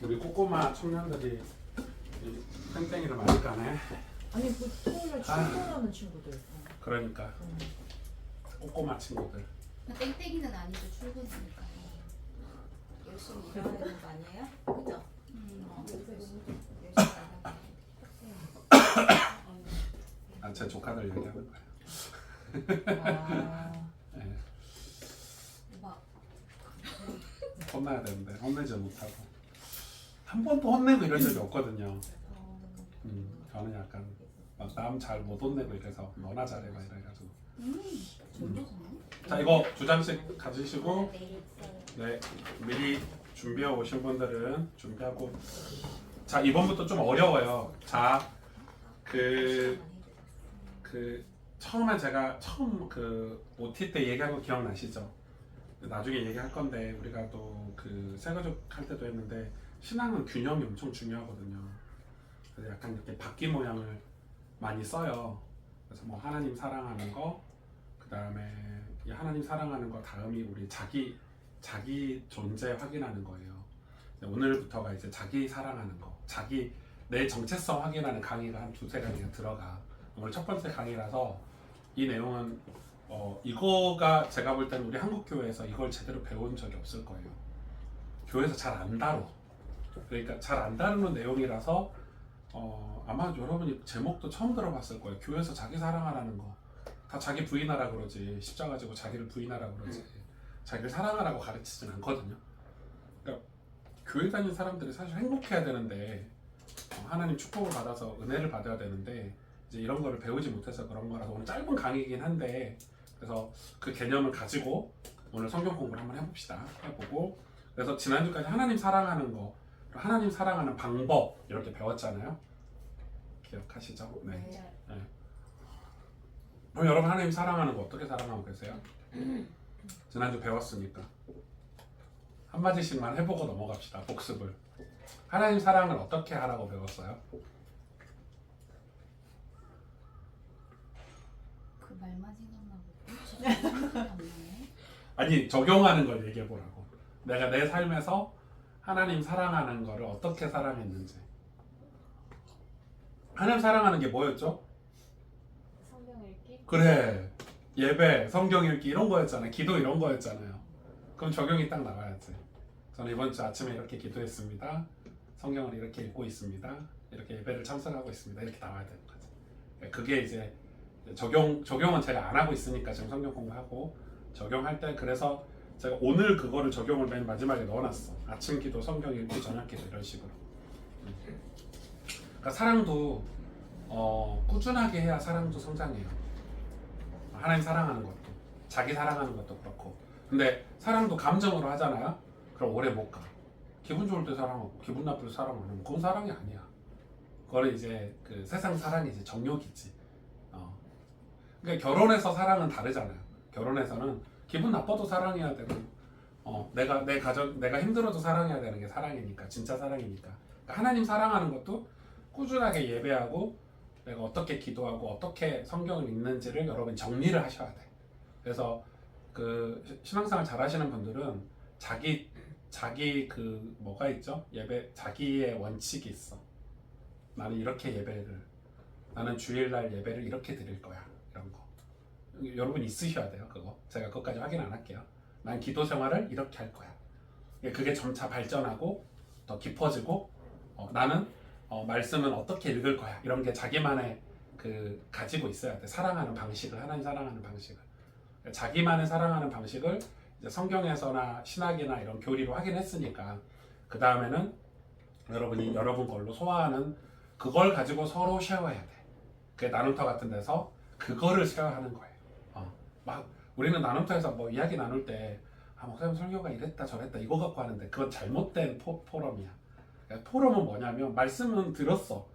우리 꼬꼬마 청년들이 이 땡땡이를 많이 까네. 아니 그 토요일에 출근하는 친구들. 그러니까 꼬꼬마 친구들. 땡땡이는 아니죠. 출근이니까. 열심히 일해야 되는 거 아니에요? 그죠? 열심히 제 조카들 얘기하는 거예요. 아, 네, 막 혼나야 되는데 혼내지 못하고 한 번도 혼내고 이런 적이 없거든요. 저는 약간 남 잘 못 혼내고 이래서 너나 잘해 막 이래가지고. 전도사네. 자, 이거 두 장씩 가지시고 내일 있어요. 네, 미리 준비해 오신 분들은 준비하고. 자, 이번부터 좀 어려워요. 자, 처음에 제가 처음 OT 때 얘기한 거 기억나시죠? 나중에 얘기할 건데 우리가 또 새가족 할 때도 했는데 신앙은 균형이 엄청 중요하거든요. 그래서 약간 이렇게 바퀴 모양을 많이 써요. 그래서 뭐 하나님 사랑하는 거, 그 다음에 이 하나님 사랑하는 거 다음이 우리 자기 존재 확인하는 거예요. 오늘부터가 이제 자기 사랑하는 거, 내 정체성 확인하는 강의가 한 두세 강의가 들어가. 오늘 첫 번째 강의라서 이 내용은 이거가 제가 볼 때는 우리 한국 교회에서 이걸 제대로 배운 적이 없을 거예요. 교회에서 잘 안 다뤄. 그러니까 잘 안 다루는 내용이라서 아마 여러분이 제목도 처음 들어봤을 거예요. 교회에서 자기 사랑하라는 거. 다 자기 부인하라 그러지. 십자가 지고 자기를 부인하라 그러지. 자기를 사랑하라고 가르치진 않거든요. 그러니까 교회 다니는 사람들이 사실 행복해야 되는데 하나님 축복을 받아서 은혜를 받아야 되는데 이제 이런 거를 배우지 못해서 그런 거라서 오늘 짧은 강의이긴 한데 그래서 그 개념을 가지고 오늘 성경 공부를 한번 해봅시다. 해보고 그래서 지난주까지 하나님 사랑하는 거, 하나님 사랑하는 방법 이렇게 배웠잖아요. 기억하시죠? 네. 그럼 여러분 하나님 사랑하는 거 어떻게 사랑하고 계세요? 지난주 배웠으니까 한마디씩만 해보고 넘어갑시다. 복습을. 하나님 사랑을 어떻게 하라고 배웠어요? 그 말만 생각나고 진짜 생각이 안 나네. 아니 적용하는 걸 얘기해 보라고. 내가 내 삶에서 하나님 사랑하는 거를 어떻게 사랑했는지. 하나님 사랑하는 게 뭐였죠? 성경 읽기? 그래, 예배, 성경 읽기 이런 거였잖아요. 기도 이런 거였잖아요. 그럼 적용이 딱 나와야지. 저는 이번 주 아침에 이렇게 기도했습니다. 성경을 이렇게 읽고 있습니다. 이렇게 예배를 참석하고 있습니다. 이렇게 나와야 되는 거지. 그게 이제 적용은 제가 안 하고 있으니까 지금 성경 공부하고 적용할 때 그래서 제가 오늘 그거를 적용을 맨 마지막에 넣어놨어. 아침 기도, 성경 읽기, 저녁 기도 이런 식으로. 그러니까 사랑도 꾸준하게 해야 사랑도 성장해요. 하나님 사랑하는 것도, 자기 사랑하는 것도 그렇고. 근데 사랑도 감정으로 하잖아요. 그럼 오래 못 가. 기분 좋을 때 사랑하고 기분 나쁠 때 사랑 안 하면 그건 사랑이 아니야. 그거는 이제 세상 사랑이지, 정욕이지. 그러니까 결혼해서 사랑은 다르잖아요. 결혼해서는 기분 나빠도 사랑해야 되고, 내가 힘들어도 사랑해야 되는 게 사랑이니까, 진짜 사랑이니까. 그러니까 하나님 사랑하는 것도 꾸준하게 예배하고, 내가 어떻게 기도하고 어떻게 성경을 읽는지를 여러분 정리를 하셔야 돼. 그래서 신앙생활 잘하시는 분들은 자기 뭐가 있죠? 예배 자기의 원칙이 있어. 나는 주일날 예배를 이렇게 드릴 거야. 이런 거. 여러분 있으셔야 돼요. 그거. 제가 그것까지 확인 안 할게요. 난 기도 생활을 이렇게 할 거야. 그게 점차 발전하고 더 깊어지고 나는 말씀은 어떻게 읽을 거야. 이런 게 자기만의 가지고 있어야 돼. 사랑하는 방식을, 하나님 사랑하는 방식을. 자기만의 사랑하는 방식을 이제 성경에서나 신학이나 이런 교리로 확인했으니까 그 다음에는 여러분 걸로 소화하는 그걸 가지고 서로 쉐어해야 돼. 그게 나눔터 같은 데서 그거를 쉐어하는 거예요. 막 우리는 나눔터에서 뭐 이야기 나눌 때 목사님 설교가 이랬다 저랬다 이거 갖고 하는데 그건 잘못된 포럼이야. 그러니까 포럼은 뭐냐면 말씀은 들었어.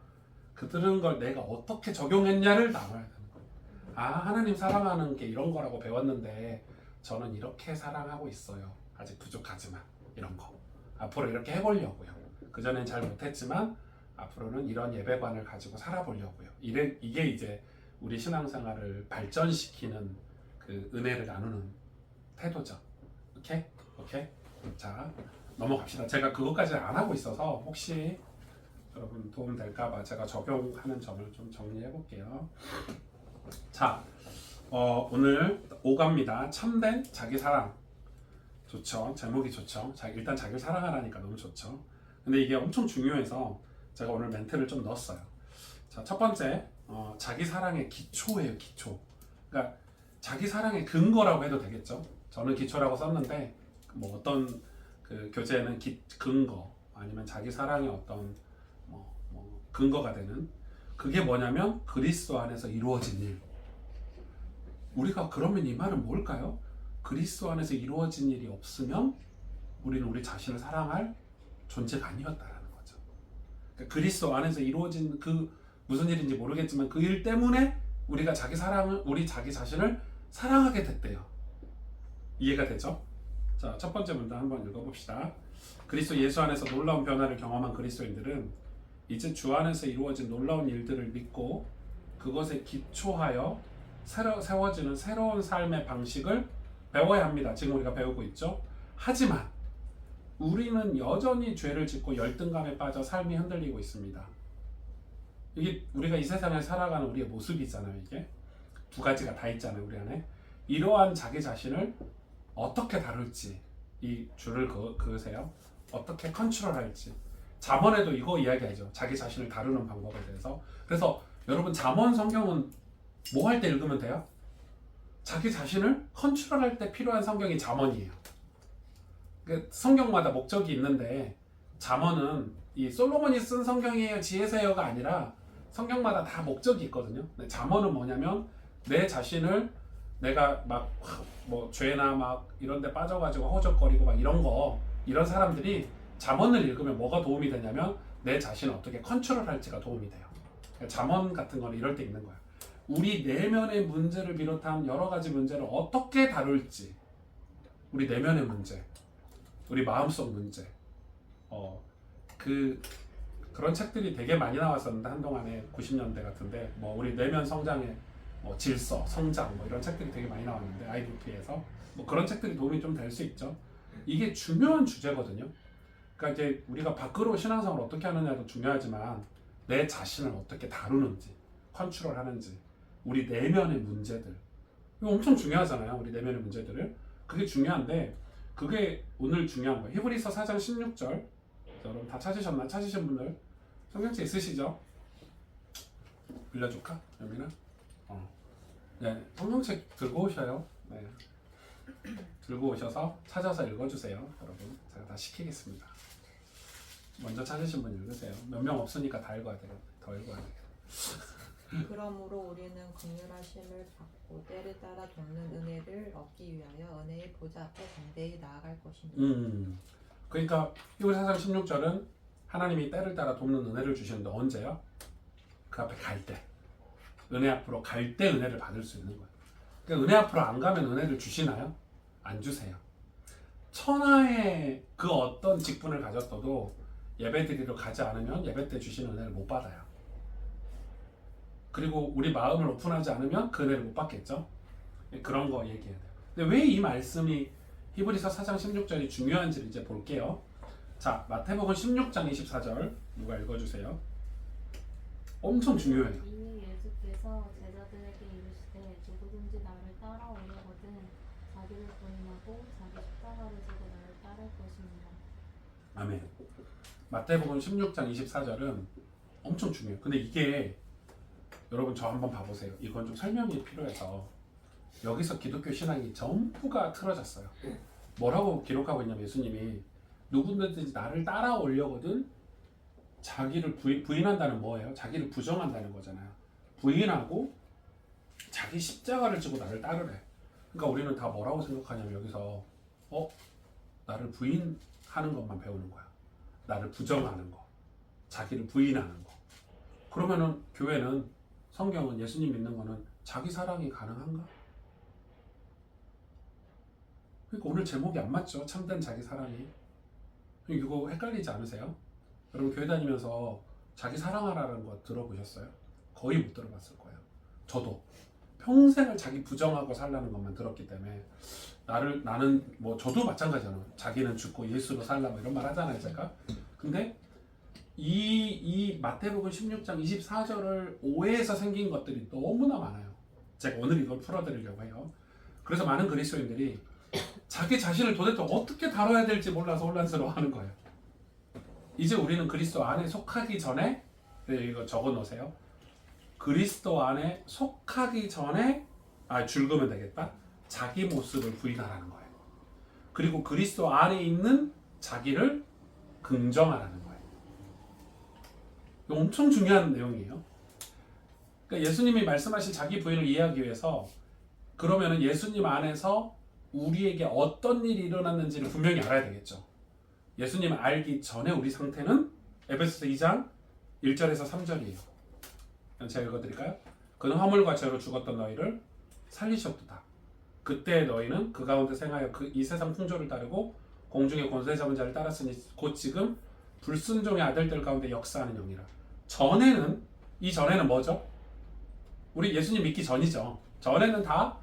그 들은 걸 내가 어떻게 적용했냐를 나눠야 되는 거예요. 하나님 사랑하는 게 이런 거라고 배웠는데 저는 이렇게 사랑하고 있어요. 아직 부족하지만 이런 거 앞으로 이렇게 해보려고요. 그전엔 잘 못했지만 앞으로는 이런 예배관을 가지고 살아보려고요. 이게 이제 우리 신앙생활을 발전시키는 은혜를 나누는 태도죠. 오케이? 자, 넘어갑시다. 제가 그것까지 안 하고 있어서 혹시 여러분 도움 될까봐 제가 적용하는 점을 좀 정리해 볼게요. 자, 오늘 5가입니다. 참된 자기 사랑. 좋죠. 제목이 좋죠. 일단 자기를 사랑하라니까 너무 좋죠. 근데 이게 엄청 중요해서 제가 오늘 멘트를 좀 넣었어요. 자, 첫 번째, 자기 사랑의 기초예요. 기초. 그러니까 자기 사랑의 근거라고 해도 되겠죠. 저는 기초라고 썼는데 뭐 어떤 그 교재에는 근거 아니면 자기 사랑의 어떤 뭐 근거가 되는 그게 뭐냐면 그리스도 안에서 이루어진 일. 우리가 그러면 이 말은 뭘까요? 그리스도 안에서 이루어진 일이 없으면 우리는 우리 자신을 사랑할 존재가 아니었다라는 거죠. 그러니까 그리스도 안에서 이루어진 그 무슨 일인지 모르겠지만 그 일 때문에 우리 자기 자신을 사랑하게 됐대요. 이해가 되죠? 자, 첫 번째 문단 한번 읽어봅시다. 그리스도 예수 안에서 놀라운 변화를 경험한 그리스도인들은 이제 주 안에서 이루어진 놀라운 일들을 믿고 그것에 기초하여 세워지는 새로운 삶의 방식을 배워야 합니다. 지금 우리가 배우고 있죠. 하지만 우리는 여전히 죄를 짓고 열등감에 빠져 삶이 흔들리고 있습니다. 이게 우리가 이 세상에 살아가는 우리의 모습이잖아요. 이게 두 가지가 다 있잖아요. 우리 안에 이러한 자기 자신을 어떻게 다룰지 이 줄을 그으세요. 어떻게 컨트롤할지. 잠언에도 이거 이야기하죠. 자기 자신을 다루는 방법에 대해서. 그래서 여러분 잠언 성경은 뭐 할 때 읽으면 돼요? 자기 자신을 컨트롤할 때 필요한 성경이 잠언이에요. 성경마다 목적이 있는데 잠언은 이 솔로몬이 쓴 성경이에요, 지혜서여가 아니라 성경마다 다 목적이 있거든요. 잠언은 뭐냐면 내 자신을 내가 막 뭐 죄나 막 이런 데 빠져가지고 허우적거리고 막 이런 사람들이 잠언을 읽으면 뭐가 도움이 되냐면 내 자신을 어떻게 컨트롤할지가 도움이 돼요. 잠언 같은 거는 이럴 때 있는 거야. 우리 내면의 문제를 비롯한 여러 가지 문제를 어떻게 다룰지, 우리 내면의 문제, 우리 마음속 문제, 그런 책들이 되게 많이 나왔었는데 한동안에 90년대 같은데 뭐 우리 내면 성장의 질서, 성장 뭐 이런 책들이 되게 많이 나왔는데 IBP에서 뭐 그런 책들이 도움이 좀 될 수 있죠. 이게 중요한 주제거든요. 그러니까 이제 우리가 밖으로 신앙생활을 어떻게 하느냐도 중요하지만 내 자신을 어떻게 다루는지, 컨트롤하는지, 우리 내면의 문제들 이거 엄청 중요하잖아요. 우리 내면의 문제들을 그게 중요한데 그게 오늘 중요한 거예요. 히브리서 4장 16절 여러분 다 찾으셨나? 찾으신 분들 성경책 있으시죠? 빌려줄까? 여기는? 네, 성경책 들고 오셔요. 네. 들고 오셔서 찾아서 읽어주세요. 여러분 제가 다 시키겠습니다. 먼저 찾으신 분 읽으세요. 몇 명 없으니까 다 읽어야 돼요. 더 읽어야 돼요. 그러므로 우리는 긍휼하심을 받고 때를 따라 돕는 은혜를 얻기 위하여 은혜의 보좌 앞에 담대히 나아갈 것입니다. 그러니까 히브리서 4장 16절은 하나님이 때를 따라 돕는 은혜를 주시는데 언제요? 그 앞에 갈 때. 은혜 앞으로 갈 때 은혜를 받을 수 있는 거예요. 그러니까 은혜 앞으로 안 가면 은혜를 주시나요? 안 주세요. 천하의 그 어떤 직분을 가졌어도 예배드리러 가지 않으면 예배 때 주시는 은혜를 못 받아요. 그리고 우리 마음을 오픈하지 않으면 그 은혜를 못 받겠죠? 그런 거 얘기해야 돼요. 근데 왜 이 말씀이 히브리서 4장 16절이 중요한지를 이제 볼게요. 자, 마태복음 16장 24절 누가 읽어주세요. 엄청 중요해요. 이미 예수께서 제자들에게 이르시되 누구든지 나를 따라오려거든 자기를 부인하고 자기 십자가를 지고 나를 따를 것입니다. 아멘. 마태복음 16장 24절은 엄청 중요해요. 근데 이게 여러분 저 한번 봐보세요. 이건 좀 설명이 필요해서 여기서 기독교 신앙이 전부가 틀어졌어요. 뭐라고 기록하고 있냐면 예수님이 누구든지 나를 따라오려거든 자기를 부인한다는 뭐예요? 자기를 부정한다는 거잖아요. 부인하고 자기 십자가를 지고 나를 따르래. 그러니까 우리는 다 뭐라고 생각하냐면 여기서 나를 부인하는 것만 배우는 거야. 나를 부정하는 거, 자기를 부인하는 거. 그러면은 교회는 성경은 예수님 믿는 거는 자기 사랑이 가능한가? 그러니까 오늘 제목이 안 맞죠? 참된 자기 사랑이. 이거 헷갈리지 않으세요? 여러분 교회 다니면서 자기 사랑하라는 거 들어보셨어요? 거의 못 들어봤을 거예요. 저도 평생을 자기 부정하고 살라는 것만 들었기 때문에 나는 뭐 저도 마찬가지잖아요. 자기는 죽고 예수로 살라 뭐 이런 말 하잖아요, 제가. 근데 이 마태복음 16장 24절을 오해해서 생긴 것들이 너무나 많아요. 제가 오늘 이걸 풀어드리려고 해요. 그래서 많은 그리스도인들이 자기 자신을 도대체 어떻게 다뤄야 될지 몰라서 혼란스러워하는 거예요. 이제 우리는 그리스도 안에 속하기 전에, 이거 적어 놓으세요. 그리스도 안에 속하기 전에 줄거면 되겠다. 자기 모습을 부인하라는 거예요. 그리고 그리스도 안에 있는 자기를 긍정하라는 거예요. 이거 엄청 중요한 내용이에요. 그러니까 예수님이 말씀하신 자기 부인을 이해하기 위해서 그러면은 예수님 안에서 우리에게 어떤 일이 일어났는지를 분명히 알아야 되겠죠. 예수님을 알기 전에 우리 상태는 에베소서 2장 1절에서 3절이에요. 제가 읽어드릴까요? 그는 화물과 죄로 죽었던 너희를 살리셨도다. 그때 너희는 그 가운데 생하여 이 세상 풍조를 따르고 공중의 권세 잡은 자를 따랐으니 곧 지금 불순종의 아들들 가운데 역사하는 영이라. 전에는, 이 전에는 뭐죠? 우리 예수님 믿기 전이죠. 전에는 다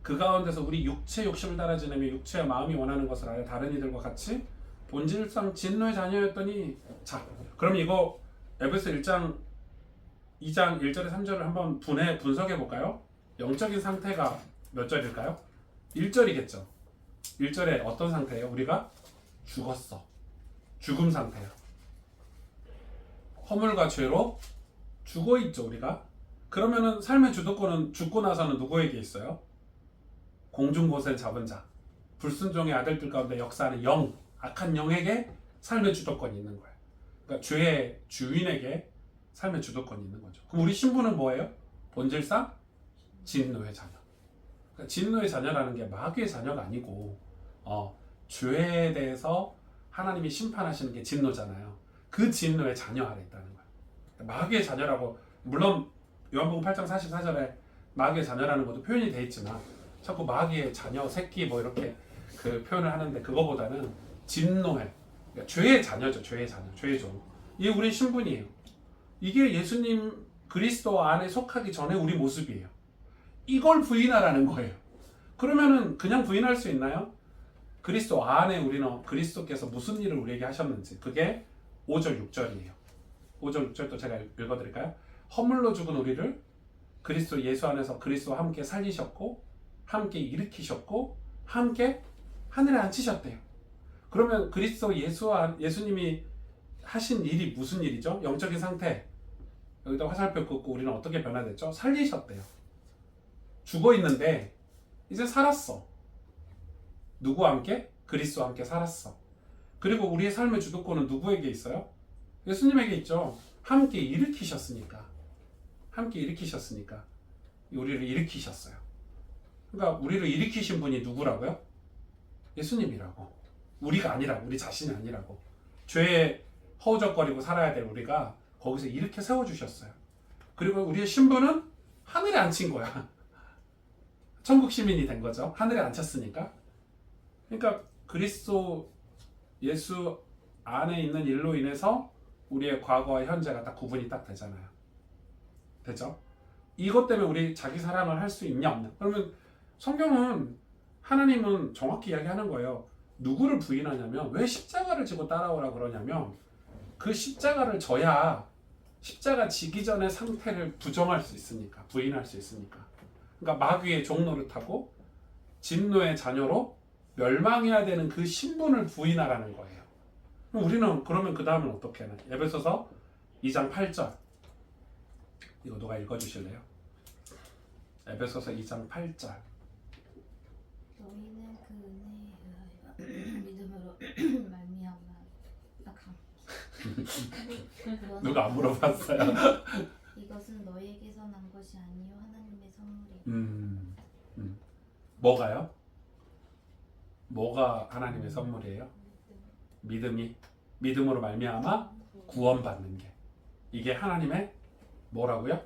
그 가운데서 우리 육체 욕심을 따라 지내며 육체와 마음이 원하는 것을 하여 다른 이들과 같이 본질상 진노의 자녀였더니, 자, 그럼 이거 에베소 1장 2장 1절에 3절을 한번 분석해 볼까요? 영적인 상태가 몇 절일까요? 1절이겠죠. 1절에 어떤 상태예요? 우리가 죽었어. 죽음 상태예요. 허물과 죄로 죽어 있죠, 우리가. 그러면은 삶의 주도권은 죽고 나서는 누구에게 있어요? 공중 곳을 잡은 자, 불순종의 아들들 가운데 역사하는 영, 악한 영에게 삶의 주도권이 있는 거예요. 그러니까 죄의 주인에게 삶의 주도권이 있는 거죠. 그럼 우리 신분은 뭐예요? 본질상 진노의 자녀. 그러니까 진노의 자녀라는 게 마귀의 자녀가 아니고 죄에 대해서 하나님이 심판하시는 게 진노잖아요. 그 진노의 자녀 아래 있다는 거예요. 그러니까 마귀의 자녀라고, 물론 요한복음 8장 44절에 마귀의 자녀라는 것도 표현이 돼 있지만 자꾸 마귀의 자녀, 새끼 뭐 이렇게 그 표현을 하는데 그거보다는 진노의, 그러니까 죄의 자녀죠. 죄의 자녀, 죄의 종. 이게 우리 신분이에요. 이게 예수님 그리스도 안에 속하기 전에 우리 모습이에요. 이걸 부인하라는 거예요. 그러면은 그냥 부인할 수 있나요? 그리스도 안에 우리는 그리스도께서 무슨 일을 우리에게 하셨는지, 그게 5절 6절이에요. 5절 6절도 제가 읽어드릴까요? 허물로 죽은 우리를 그리스도 예수 안에서 그리스도와 함께 살리셨고 함께 일으키셨고 함께 하늘에 앉히셨대요. 그러면 그리스도 예수님이 하신 일이 무슨 일이죠? 영적인 상태. 여기다 화살표 긋고 우리는 어떻게 변화됐죠? 살리셨대요. 죽어 있는데 이제 살았어. 누구와 함께? 그리스도와 함께 살았어. 그리고 우리의 삶의 주도권은 누구에게 있어요? 예수님에게 있죠. 함께 일으키셨으니까. 함께 일으키셨으니까 우리를 일으키셨어요. 그러니까 우리를 일으키신 분이 누구라고요? 예수님이라고. 우리가 아니라고. 우리 자신이 아니라고. 죄에 허우적거리고 살아야 될 우리가 거기서 일으켜 세워주셨어요. 그리고 우리의 신분은 하늘에 앉힌 거야. 천국 시민이 된 거죠. 하늘에 앉혔으니까. 그러니까 그리스도 예수 안에 있는 일로 인해서 우리의 과거와 현재가 딱 구분이 딱 되잖아요. 되죠? 이것 때문에 우리 자기 사랑을 할 수 있냐 없냐. 그러면 성경은, 하나님은 정확히 이야기하는 거예요. 누구를 부인하냐면, 왜 십자가를 지고 따라오라 그러냐면 그 십자가를 져야 십자가 지기 전의 상태를 부정할 수 있으니까, 부인할 수 있으니까. 그러니까 마귀의 종노릇하고 진노의 자녀로 멸망해야 되는 그 신분을 부인하라는 거예요. 그럼 우리는 그러면 그 다음은 어떻게 하나? 에베소서 2장 8절. 이거 누가 읽어주실래요? 에베소서 2장 8절. 너희는 그 은혜에 의하여 믿음으로 말미암아 누가 안 물어봤어요? 이것은 너희에게서 난 것이 아니요 하나님의 선물이라. 뭐가요? 뭐가 하나님의 선물이에요? 믿음으로 말미암아 구원받는 게, 이게 하나님의 뭐라고요?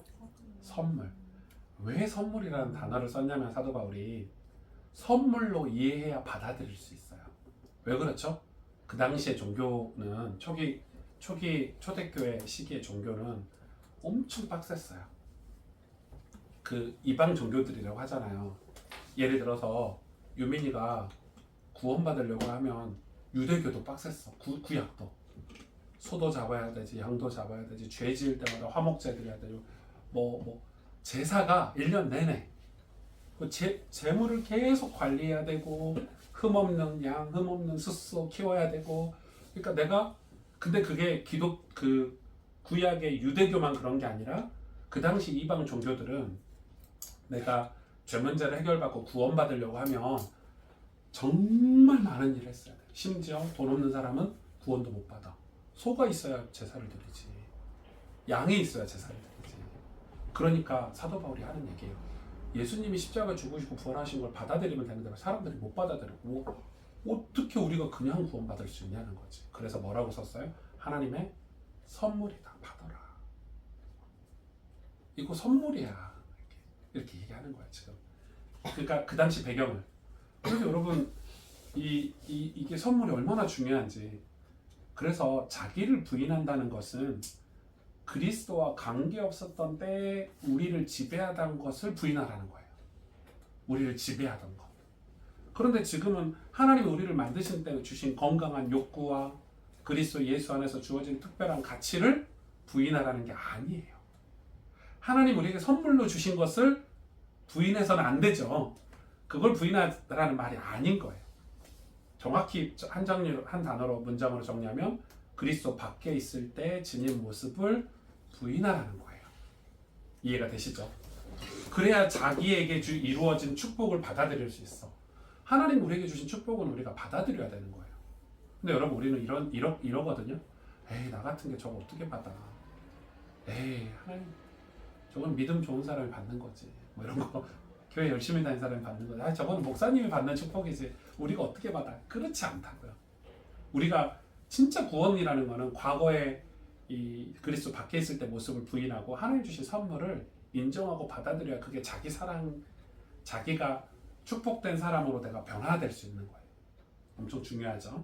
선물. 왜 선물이라는 단어를 썼냐면 사도 바울이 선물로 이해해야 받아들일 수 있어요. 왜 그렇죠? 그 당시의 종교는 초대교회 시기의 종교는 엄청 빡셌어요. 그 이방 종교들이라고 하잖아요. 예를 들어서 유민이가 구원받으려고 하면 유대교도 빡셌어. 구약도 소도 잡아야 되지, 양도 잡아야 되지, 죄 지을 때마다 화목제 드려야 되고 뭐 제사가 1년 내내 그 재물을 계속 관리해야 되고 흠없는 양, 흠없는 숫소 키워야 되고. 그러니까 근데 그게 그 구약의 유대교만 그런 게 아니라 그 당시 이방 종교들은 내가 죄 문제를 해결받고 구원받으려고 하면 정말 많은 일을 했어야 돼. 심지어 돈 없는 사람은 구원도 못 받아. 소가 있어야 제사를 드리지, 양이 있어야 제사를 드리지. 그러니까 사도 바울이 하는 얘기예요. 예수님이 십자가 죽으시고 부활하신 걸 받아들이면 되는데 사람들이 못 받아들이고 어떻게 우리가 그냥 구원받을 수 있냐는 거지. 그래서 뭐라고 썼어요? 하나님의 선물이다, 받아라. 이거 선물이야, 이렇게 얘기하는 거야 지금. 그러니까 그 당시 배경을. 그래서 여러분 이게 선물이 얼마나 중요한지. 그래서 자기를 부인한다는 것은 그리스도와 관계없었던 때에 우리를 지배하던 것을 부인하라는 거예요. 우리를 지배하던 것. 그런데 지금은 하나님이 우리를 만드신 때 주신 건강한 욕구와 그리스도 예수 안에서 주어진 특별한 가치를 부인하라는 게 아니에요. 하나님 우리에게 선물로 주신 것을 부인해서는 안 되죠. 그걸 부인하라는 말이 아닌 거예요. 정확히 한 단어로 문장으로 정리하면 그리스도 밖에 있을 때 지닌 모습을 부인하라는 거예요. 이해가 되시죠? 그래야 자기에게 이루어진 축복을 받아들일 수 있어. 하나님 우리에게 주신 축복은 우리가 받아들여야 되는 거예요. 근데 여러분 우리는 이러거든요. 에이, 나 같은 게 저거 어떻게 받아? 에이, 하나님 저건 믿음 좋은 사람이 받는 거지. 뭐 이런 거. 교회 열심히 다니는 사람이 받는 거지. 아, 저건 목사님이 받는 축복이지. 우리가 어떻게 받아? 그렇지 않다고요. 우리가 진짜 구원이라는 거는 과거에 이 그리스도 밖에 있을 때 모습을 부인하고 하나님 주신 선물을 인정하고 받아들여야 그게 자기 사랑, 자기가 축복된 사람으로 내가 변화될 수 있는 거예요. 엄청 중요하죠.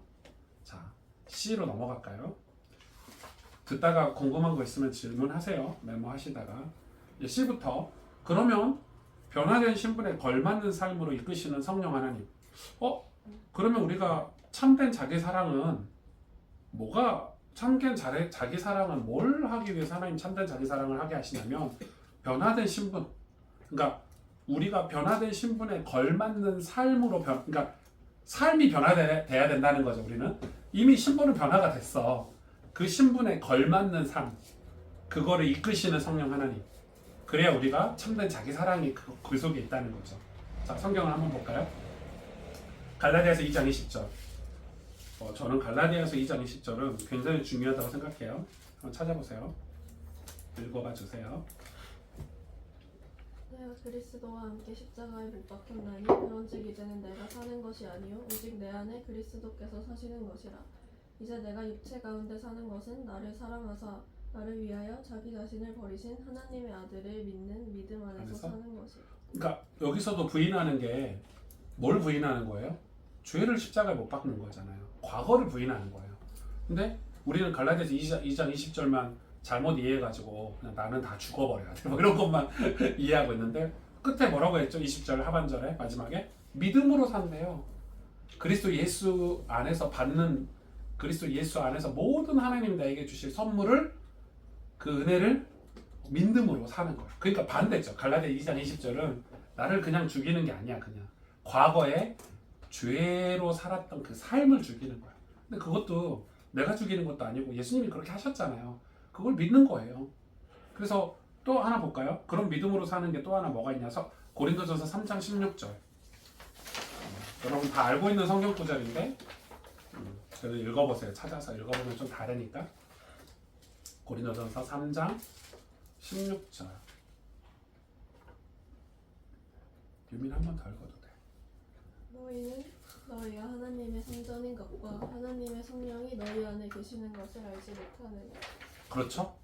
자, C로 넘어갈까요? 듣다가 궁금한 거 있으면 질문하세요. 메모하시다가. C부터 그러면 변화된 신분에 걸맞는 삶으로 이끄시는 성령 하나님. 그러면 우리가 참된 자기 사랑은 뭐가 참된 자기 사랑은 뭘 하기 위해서 하나님 참된 자기 사랑을 하게 하시냐면 변화된 신분. 그러니까 우리가 변화된 신분에 걸맞는 삶으로 그러니까 삶이 변화돼야 된다는 거죠. 우리는 이미 신분은 변화가 됐어. 그 신분에 걸맞는 삶, 그거를 이끄시는 성령 하나님. 그래야 우리가 참된 자기 사랑이 그 속에 있다는 거죠. 자, 성경을 한번 볼까요? 갈라디아서 2장 20절. 저는 갈라디아서 2장 20절은 굉장히 중요하다고 생각해요. 한번 찾아보세요. 읽어봐 주세요. 내가 그리스도와 함께 십자가에 못 박혔나니 그런즉 이제는 내가 사는 것이 아니요 오직 내 안에 그리스도께서 사시는 것이라. 이제 내가 육체 가운데 사는 것은 나를 사랑하사 나를 위하여 자기 자신을 버리신 하나님의 아들을 믿는 믿음 안에서 사는 것이라. 그러니까 여기서도 부인하는 게 뭘 부인하는 거예요? 죄를 십자가에 못 박는 거잖아요. 과거를 부인하는 거예요. 근데 우리는 갈라디아서 2장 20절만 잘못 이해해가지고 그냥 나는 다 죽어버려야 돼, 뭐 이런 것만 이해하고 있는데 끝에 뭐라고 했죠? 20절 하반절에 마지막에 믿음으로 산대요. 그리스도 예수 안에서 받는, 그리스도 예수 안에서 모든 하나님 나에게 주실 선물을, 그 은혜를 믿음으로 사는 거예요. 그러니까 반대죠. 갈라디아 2장 20절은 나를 그냥 죽이는 게 아니야. 그냥 과거에 죄로 살았던 그 삶을 죽이는 거야. 근데 그것도 내가 죽이는 것도 아니고 예수님이 그렇게 하셨잖아요. 그걸 믿는 거예요. 그래서 또 하나 볼까요? 그런 믿음으로 사는 게 또 하나 뭐가 있냐서 고린도전서 3장 16절. 여러분 다 알고 있는 성경 구절인데 저도 읽어보세요. 찾아서 읽어보면 좀 다르니까. 고린도전서 3장 16절. 유민 한 번 더 읽어도 돼. 너희는 너희가 하나님의 성전인 것과 하나님의 성령이 너희 안에 계시는 것을 알지 못하느냐. 그렇죠?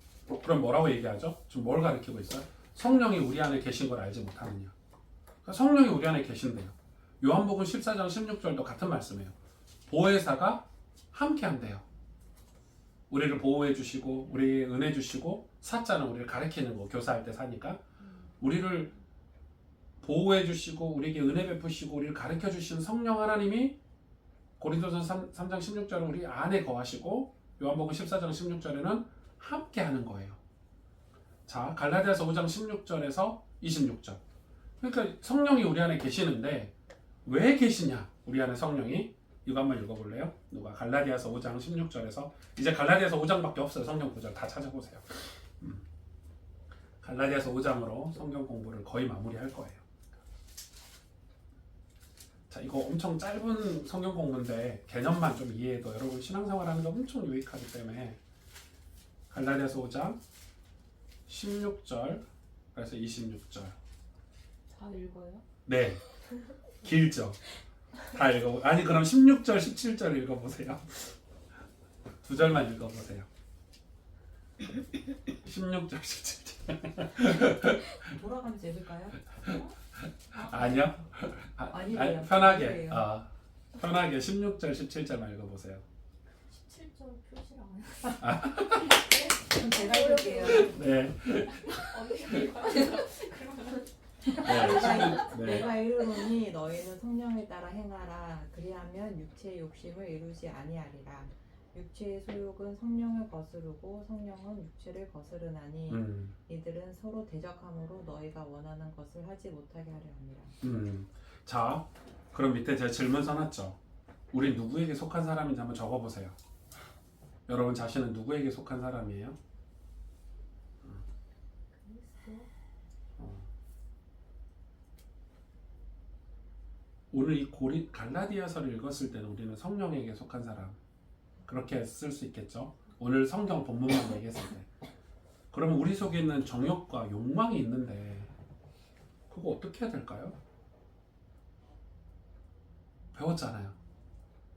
그럼 뭐라고 얘기하죠? 지금 뭘 가리키고 있어요? 성령이 우리 안에 계신 걸 알지 못하느냐. 그러니까 성령이 우리 안에 계신대요. 요한복음 14장 16절도 같은 말씀이에요. 보혜사가 함께 한대요. 우리를 보호해 주시고 우리의 은혜 주시고 사자는 우리를 가르치는 거, 교사할 때 사니까 우리를 보호해 주시고 우리에게 은혜 베푸시고 우리를 가르쳐 주신 성령 하나님이 고린도전서 3장 16절은 우리 안에 거하시고 요한복음 14장 16절에는 함께 하는 거예요. 자, 갈라디아서 5장 16절에서 26절. 그러니까 성령이 우리 안에 계시는데 왜 계시냐? 우리 안에 성령이. 이거 한번 읽어볼래요? 누가? 갈라디아서 5장 16절에서. 이제 갈라디아서 5장밖에 없어요. 성경 구절 다 찾아보세요. 갈라디아서 5장으로 성경 공부를 거의 마무리할 거예요. 자, 이거 엄청 짧은 성경 공부인데 개념만 좀 이해해도 여러분 신앙생활 하는 게 엄청 유익하기 때문에 갈라디아서 5장 16절 그래서 26절. 다 읽어요? 네. 길죠. 다 읽어. 아니 그럼 16절 17절 읽어보세요. 두 절만 읽어보세요. 16절 17절. 돌아가면서 읽을까요? 아니요. 아니래요. 편하게. 아니래요. 편하게 16절 17절만 읽어보세요. 17절 표시를 안 해요. 그럼 제가 읽을게요. 네. 네. 네. 내가 이르노니 너희는 성령에 따라 행하라. 그리하면 육체의 욕심을 이루지 아니하리라. 육체의 소욕은 성령을 거스르고 성령은 육체를 거스르나니 이들은 서로 대적함으로 너희가 원하는 것을 하지 못하게 하려 함이라. 자, 그럼 밑에 제가 질문 써놨죠. 우리 누구에게 속한 사람인지 한번 적어보세요. 여러분 자신은 누구에게 속한 사람이에요? 오늘 이 갈라디아서를 읽었을 때는 우리는 성령에게 속한 사람 그렇게 쓸 수 있겠죠. 오늘 성경 본문만 얘기했을 때. 그러면 우리 속에 있는 정욕과 욕망이 있는데 그거 어떻게 해야 될까요? 배웠잖아요.